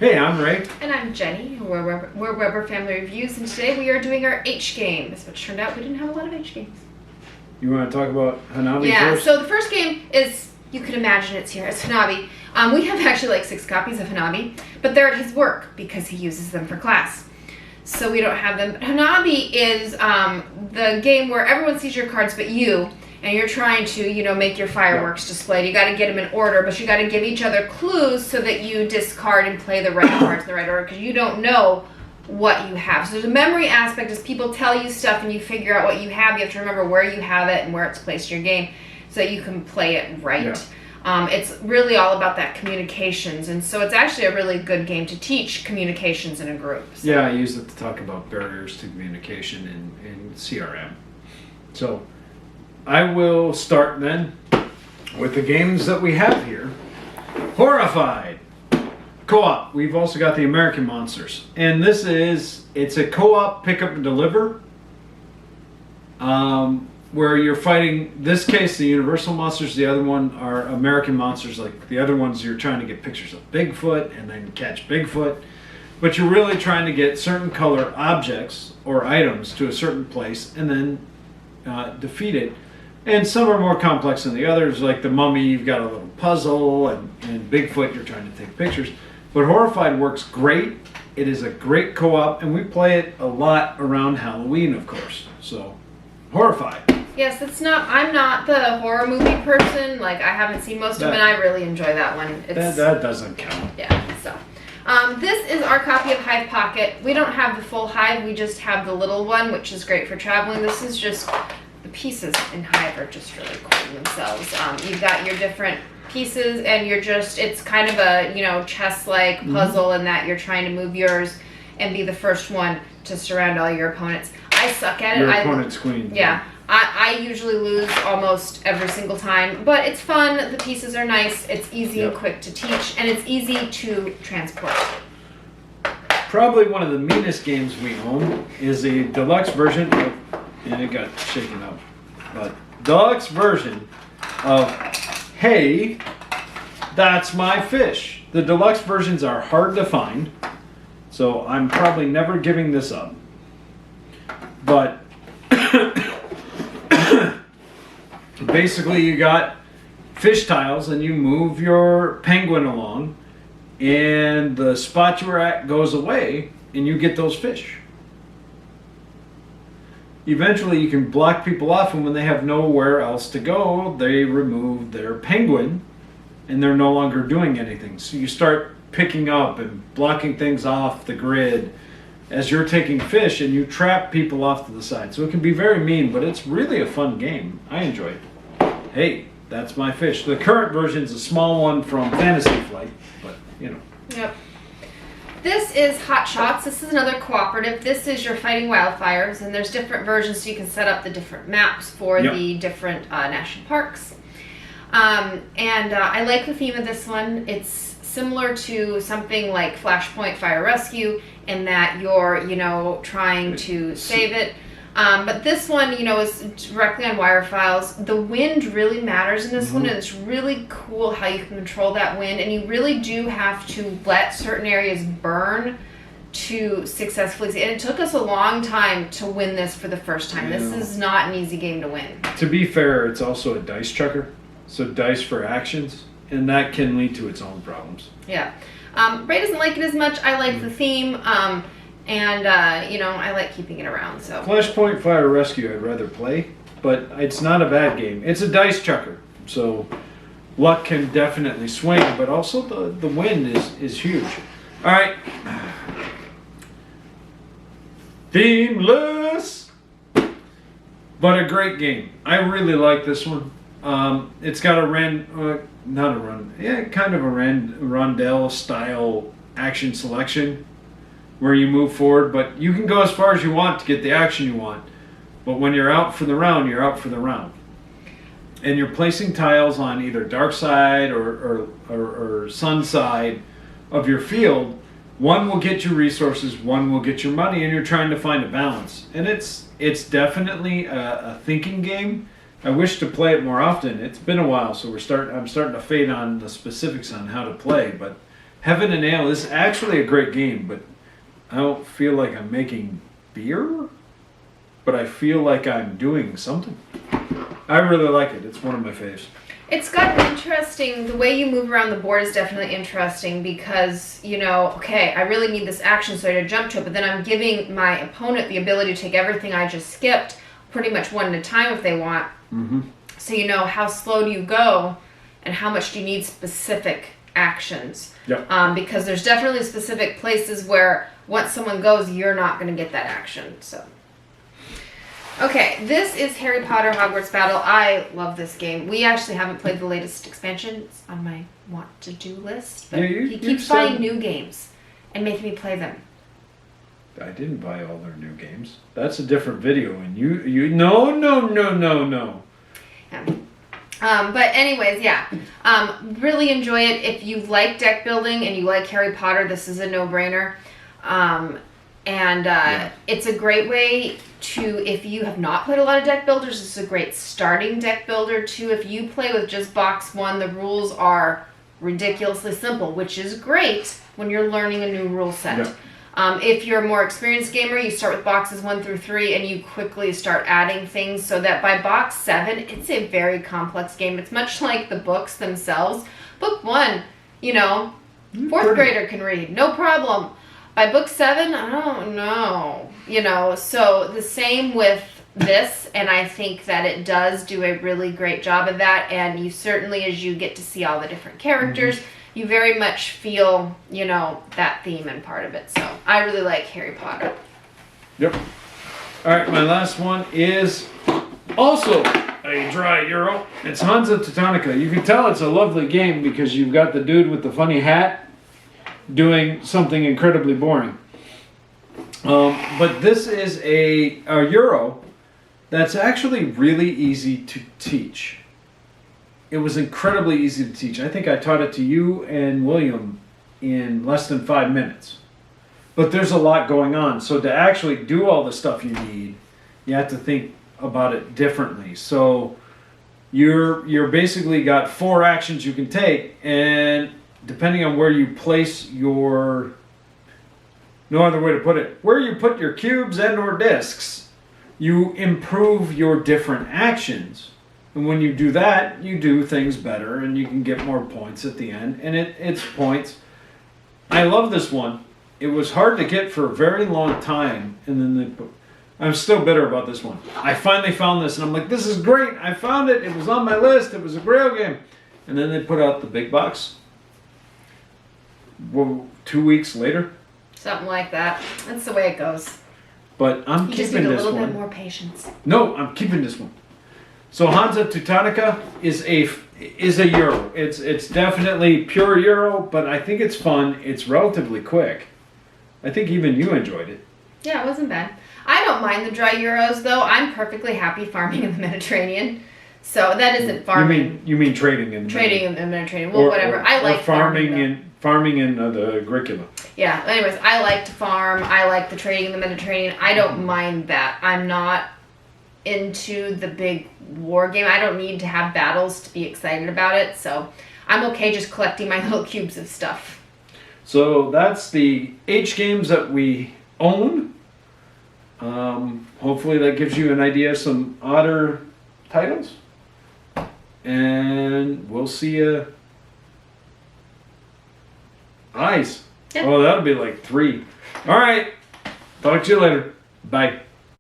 Hey, I'm Ray. And I'm Jenny. We're Weber Family Reviews, and today we are doing our H games, which turned out we didn't have a lot of H games. You want to talk about Hanabi first? So the first game is, you can imagine it's here, it's Hanabi. We have actually like 6 copies of Hanabi, but they're at his work because he uses them for class. So we don't have them. But Hanabi is the game where everyone sees your cards but you, and you're trying to, make your fireworks display. You got to get them in order, but you got to give each other clues so that you discard and play the right cards in the right order, because you don't know what you have. So there's a memory aspect as people tell you stuff and you figure out what you have. You have to remember where you have it and where it's placed in your game so that you can play it right. Yeah. It's really all about that communications, and so it's actually a really good game to teach communications in a group. So. Yeah, I use it to talk about barriers to communication in CRM. So I will start then with the games that we have here. Horrified. Co-op. We've also got the American Monsters. And it's a co-op pick up and deliver. Where you're fighting, this case, the Universal Monsters, the other one are American Monsters. Like the other ones, you're trying to get pictures of Bigfoot and then catch Bigfoot. But you're really trying to get certain color objects or items to a certain place and then defeat it. And some are more complex than the others, like the Mummy, you've got a little puzzle, and Bigfoot, you're trying to take pictures. But Horrified works great. It is a great co-op, and we play it a lot around Halloween, of course. So, Horrified. Yes, I'm not the horror movie person. Like, I haven't seen most of them, and I really enjoy that one. That doesn't count. Yeah, so. This is our copy of Hive Pocket. We don't have the full Hive, we just have the little one, which is great for traveling. This is just, the pieces in Hive are just really cool in themselves. You've got your different pieces, and it's kind of a, chess-like puzzle in that you're trying to move yours and be the first one to surround all your opponents. I suck at it. Your opponent's queen. Yeah. I usually lose almost every single time, but it's fun. The pieces are nice. It's easy and quick to teach, and it's easy to transport. Probably one of the meanest games we own is a deluxe version of, and it got shaken up, but deluxe version of Hey, That's My Fish. The deluxe versions are hard to find, so I'm probably never giving this up. But basically you got fish tiles and you move your penguin along and the spot you're at goes away and you get those fish. Eventually you can block people off, and when they have nowhere else to go, they remove their penguin and they're no longer doing anything. So you start picking up and blocking things off the grid as you're taking fish, and you trap people off to the side. So it can be very mean, but it's really a fun game. I enjoy it. Hey, That's My Fish. The current version is a small one from Fantasy Flight, but Yep. This is Hotshots. This is another cooperative. This is you're fighting wildfires, and there's different versions so you can set up the different maps for the different national parks. I like the theme of this one. It's similar to something like Flashpoint Fire Rescue in that you're, trying to save it. But this one, is directly on wire files. The wind really matters in this one, and it's really cool how you can control that wind, and you really do have to let certain areas burn to successfully see. And it took us a long time to win this for the first time. This is not an easy game to win. To be fair, it's also a dice chucker, so dice for actions, and that can lead to its own problems. Yeah. Ray doesn't like it as much. I like the theme. I like keeping it around. So Flashpoint Fire Rescue I'd rather play, but it's not a bad game. It's a dice chucker, so luck can definitely swing, but also the wind is huge. All right. Themeless, but a great game. I really like this one. It's got kind of a rondelle style action selection, where you move forward, but you can go as far as you want to get the action you want. But when you're out for the round, you're out for the round. And you're placing tiles on either dark side or sun side of your field. One will get you resources, one will get your money, and you're trying to find a balance. And it's definitely a thinking game. I wish to play it more often. It's been a while, so I'm starting to fade on the specifics on how to play, but Heaven and Ale is actually a great game, but I don't feel like I'm making beer, but I feel like I'm doing something. I really like it. It's one of my faves. It's got an interesting, the way you move around the board is definitely interesting because, you know, okay, I really need this action so I to jump to it, but then I'm giving my opponent the ability to take everything I just skipped pretty much one at a time if they want. Mm-hmm. So you know how slow do you go and how much do you need specific actions. Yep. Because there's definitely specific places where once someone goes, you're not going to get that action. So. Okay, this is Harry Potter Hogwarts Battle. I love this game. We actually haven't played the latest expansion. It's on my want-to-do list. But Yeah, he keeps buying new games and making me play them. I didn't buy all their new games. That's a different video. And you no. Yeah. But anyways, yeah. Really enjoy it. If you like deck building and you like Harry Potter, this is a no-brainer. It's a great way to, if you have not played a lot of deck builders, this is a great starting deck builder too. If you play with just box one, the rules are ridiculously simple, which is great when you're learning a new rule set. Yeah. If you're a more experienced gamer, you start with boxes 1 through 3 and you quickly start adding things so that by box 7, it's a very complex game. It's much like the books themselves. Book 1, you know, 4th grader can read, no problem. By book 7, I don't know, you know, so the same with this, and I think that it does do a really great job of that, and you certainly, as you get to see all the different characters, you very much feel, you know, that theme and part of it, so I really like Harry Potter. Yep. All right, my last one is also a dry Euro. It's Hansa Teutonica. You can tell it's a lovely game because you've got the dude with the funny hat doing something incredibly boring. But this is a Euro that's actually really easy to teach. It was incredibly easy to teach. I think I taught it to you and William in less than 5 minutes. But there's a lot going on. So to actually do all the stuff you need, you have to think about it differently. So you're basically got 4 actions you can take, and depending on where you place your, no other way to put it, where you put your cubes and or discs, you improve your different actions. And when you do that, you do things better and you can get more points at the end. And it's points. I love this one. It was hard to get for a very long time. And then I'm still bitter about this one. I finally found this and I'm like, this is great. I found it. It was on my list. It was a Grail game. And then they put out the big box. Well, 2 weeks later. Something like that. That's the way it goes. But I'm You just keeping need a this little one. bit more patience. No, I'm keeping this one. So Hansa Teutonica is a Euro. It's definitely pure Euro, but I think it's fun. It's relatively quick. I think even you enjoyed it. Yeah, it wasn't bad. I don't mind the dry Euros though. I'm perfectly happy farming in the Mediterranean. So that isn't farming. You mean trading in the Trading in the Mediterranean. Well, whatever. I like farming in the Agricola. Yeah. Anyways, I like to farm. I like the trading in the Mediterranean. I don't mind that. I'm not into the big war game. I don't need to have battles to be excited about it. So I'm okay just collecting my little cubes of stuff. So that's the H games that we own. Hopefully that gives you an idea of some odder titles. And we'll see you. Eyes. Yep. Oh, that'll be like 3. All right. Talk to you later. Bye.